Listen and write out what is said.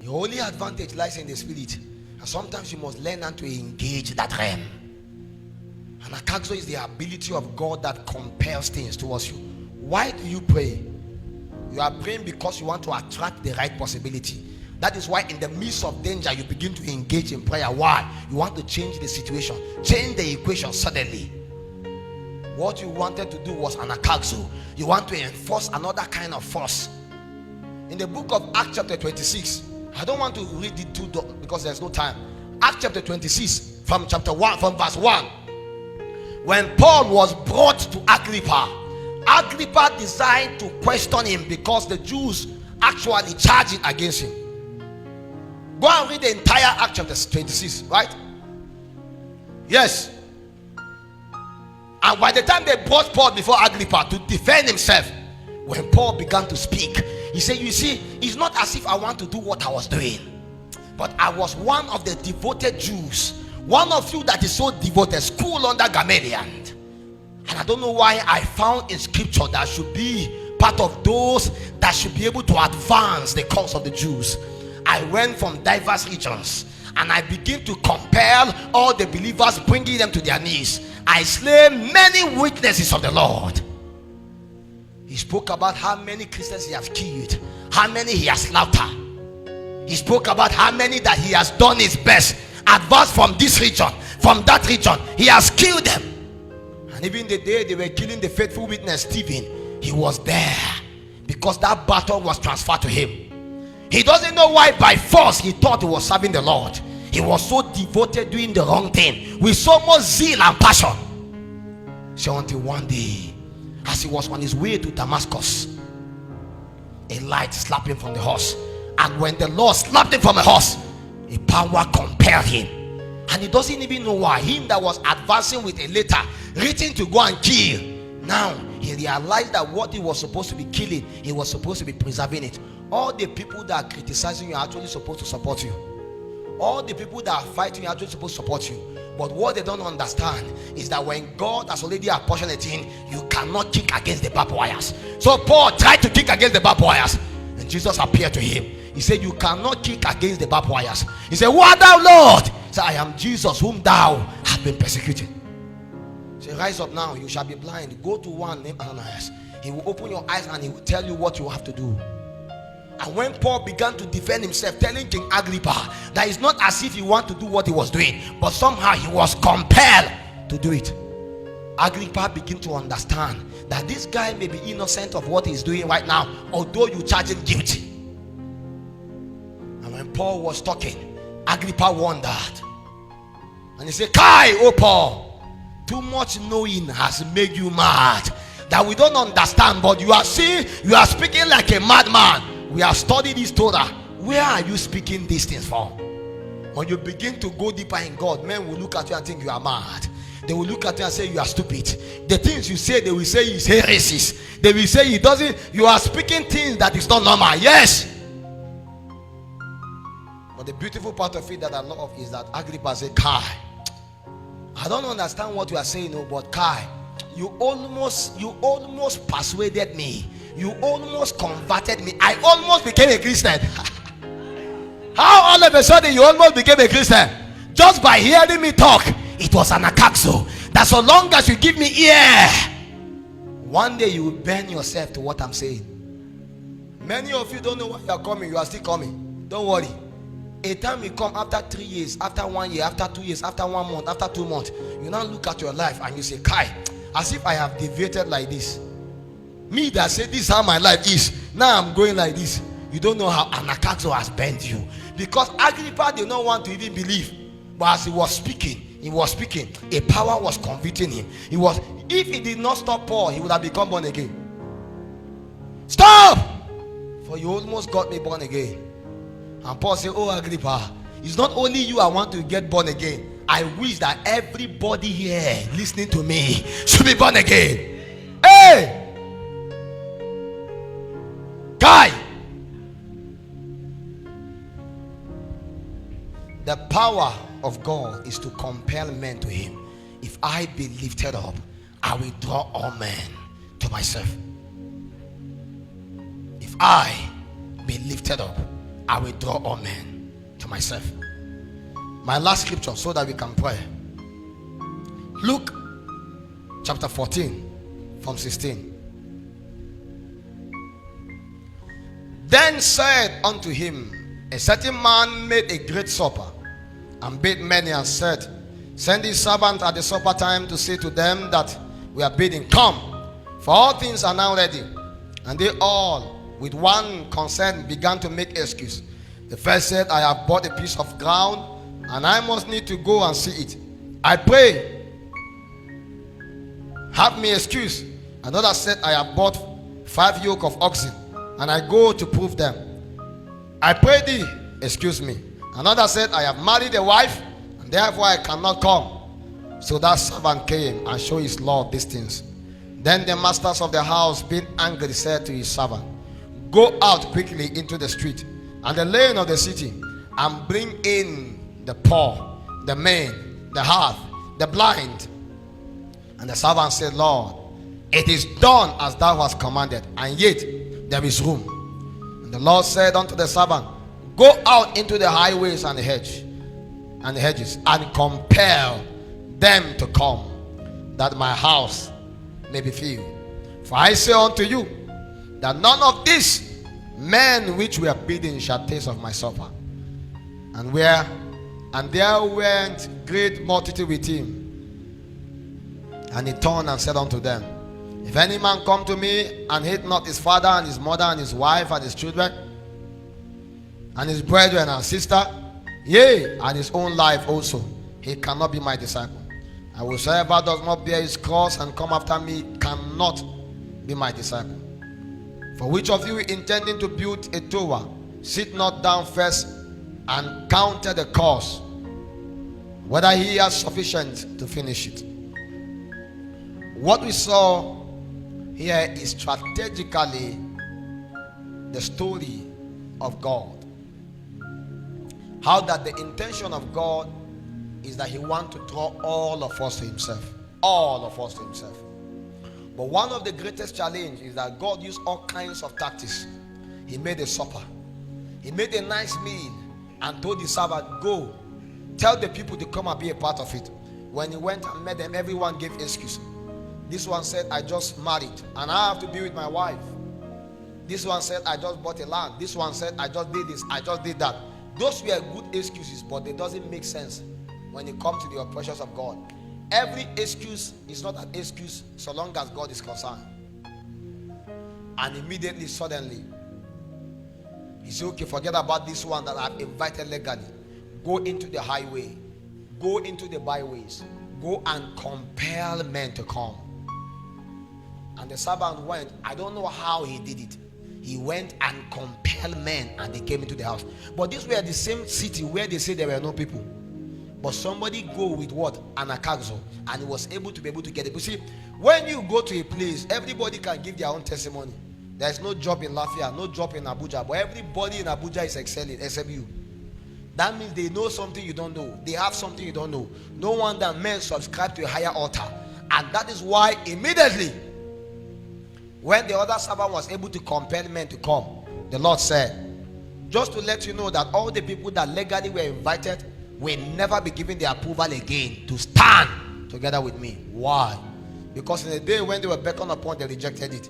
The only advantage lies in the spirit, and sometimes you must learn how to engage that realm. And akaxo is the ability of God that compels things towards you. Why do you pray? You are praying because you want to attract the right possibility. That is why in the midst of danger you begin to engage in prayer. Why? You want to change the situation, change the equation suddenly. What you wanted to do was an akaxo. You want to enforce another kind of force. In the book of Acts chapter 26, I don't want to read it too because there's no time. Acts chapter 26 from chapter 1, from verse 1. When Paul was brought to Agrippa decided to question him because the Jews actually charged it against him. Go and read the entire Acts chapter 26, right? Yes. And by the time they brought Paul before Agrippa to defend himself, when Paul began to speak, he said, you see, it's not as if I want to do what I was doing, but I was one of the devoted Jews, one of you that is so devoted, school under Gamaliel. And I don't know why I found in scripture that should be part of those that should be able to advance the cause of the Jews. I went from diverse regions and I begin to compel all the believers, bringing them to their knees. I slay many witnesses of the Lord. He spoke about how many Christians he has killed, how many he has slaughtered. He spoke about how many that he has done his best, advanced from this region, from that region. He has killed them. And even the day they were killing the faithful witness Stephen, he was there because that battle was transferred to him. He doesn't know why by force he thought he was serving the Lord. He was so devoted doing the wrong thing with so much zeal and passion. So until one day, as he was on his way to Damascus, a light slapped him from the horse. And when the Lord slapped him from a horse, a power compelled him. And he doesn't even know why. Him that was advancing with a letter written to go and kill, now he realized that what he was supposed to be killing, he was supposed to be preserving it. All the people that are criticizing you are actually supposed to support you. All the people that are fighting you are actually supposed to support you. But what they don't understand is that when God has already apportioned a thing, you cannot kick against the barbed wires. So Paul tried to kick against the barbed wires, and Jesus appeared to him. He said, you cannot kick against the barbed wires. He said, who art thou, Lord? He said, I am Jesus whom thou hast been persecuted. He said, rise up now, you shall be blind. Go to one named Ananias. He will open your eyes and he will tell you what you have to do. And when Paul began to defend himself, telling King Agrippa that it's not as if he wanted to do what he was doing, but somehow he was compelled to do it, Agrippa began to understand that this guy may be innocent of what he's doing right now, although you charge him guilty. And when Paul was talking, Agrippa wondered, and he said, Kai, oh Paul, too much knowing has made you mad, that we don't understand, but you are speaking like a madman. We have studied this Torah. Where are you speaking these things from? When you begin to go deeper in God, men will look at you and think you are mad. They will look at you and say you are stupid. The things you say, they will say is heresies. They will say you are speaking things that is not normal. Yes. But the beautiful part of it that I love is that Agrippa said, Kai, I don't understand what you are saying, no, but Kai, you almost persuaded me. You almost converted me. I almost became a Christian. How all of a sudden you almost became a Christian? Just by hearing me talk. It was an akaxo. That so long as you give me ear, one day you will bend yourself to what I'm saying. Many of you don't know why you are coming. You are still coming. Don't worry. A time will come after 3 years, after 1 year, after 2 years, after 1 month, after 2 months. You now look at your life and you say, Kai, as if I have deviated like this. Me that said this is how my life is, now I'm going like this. You don't know how an akaxo has bent you. Because Agrippa did not want to even believe. But as he was speaking, a power was convicting him. If he did not stop Paul, he would have become born again. Stop! For you almost got me born again. And Paul said, oh Agrippa, it's not only you I want to get born again. I wish that everybody here listening to me should be born again. Hey! Guy, the power of God is to compel men to him. If I be lifted up, I will draw all men to myself. If I be lifted up, I will draw all men to myself. My last scripture so that we can pray. Luke chapter 14 from 16. Then said unto him, a certain man made a great supper, and bade many, and said, send his servant at the supper time to say to them that we are bidding, come, for all things are now ready. And they all with one consent began to make excuse. The first said, I have bought a piece of ground, and I must need to go and see it. I pray, have me excuse. Another said, I have bought 5 yoke of oxen, and I go to prove them. I pray thee, excuse me. Another said, I have married a wife, and therefore I cannot come. So that servant came and showed his lord these things. Then the masters of the house, being angry, said to his servant, go out quickly into the street and the lane of the city, and bring in the poor, the maimed, the half, the blind. And the servant said, Lord, it is done as thou hast commanded, and yet there is room. And the Lord said unto the servant, go out into the highways and the hedges, and compel them to come, that my house may be filled. For I say unto you, that none of these men which were bidden shall taste of my supper. And there went great multitude with him. And he turned and said unto them, if any man come to me and hate not his father and his mother and his wife and his children and his brethren and sister, yea, and his own life also, he cannot be my disciple. And whosoever does not bear his cross and come after me cannot be my disciple. For which of you intending to build a tower, sit not down first and counter the cost, whether he has sufficient to finish it. What we saw here is strategically the story of God. How that the intention of God is that he wants to draw all of us to himself. All of us to himself. But one of the greatest challenges is that God used all kinds of tactics. He made a supper. He made a nice meal and told the servant, go, tell the people to come and be a part of it. When he went and met them, everyone gave excuse. This one said, I just married and I have to be with my wife. This one said, I just bought a land. This one said, I just did this, I just did that. Those were good excuses, but they doesn't make sense when it comes to the operations of God. Every excuse is not an excuse so long as God is concerned. And immediately, suddenly, he said, okay, forget about this one that I've invited legally. Go into the highway. Go into the byways. Go and compel men to come. And the servant went. I don't know how he did it. He went and compelled men and they came into the house. But these were the same city where they say there were no people. But somebody go with what? An akazo, and he was able to get it. You see, when you go to a place, everybody can give their own testimony. There's no job in Lafayette, no job in Abuja, but everybody in Abuja is excelling except you. That means they know something you don't know. They have something you don't know. No wonder men subscribe to a higher altar. And that is why immediately, when the other servant was able to compel men to come, the Lord said, just to let you know that all the people that legally were invited will never be given the approval again to stand together with me. Why? Because in the day when they were beckoned upon, they rejected it.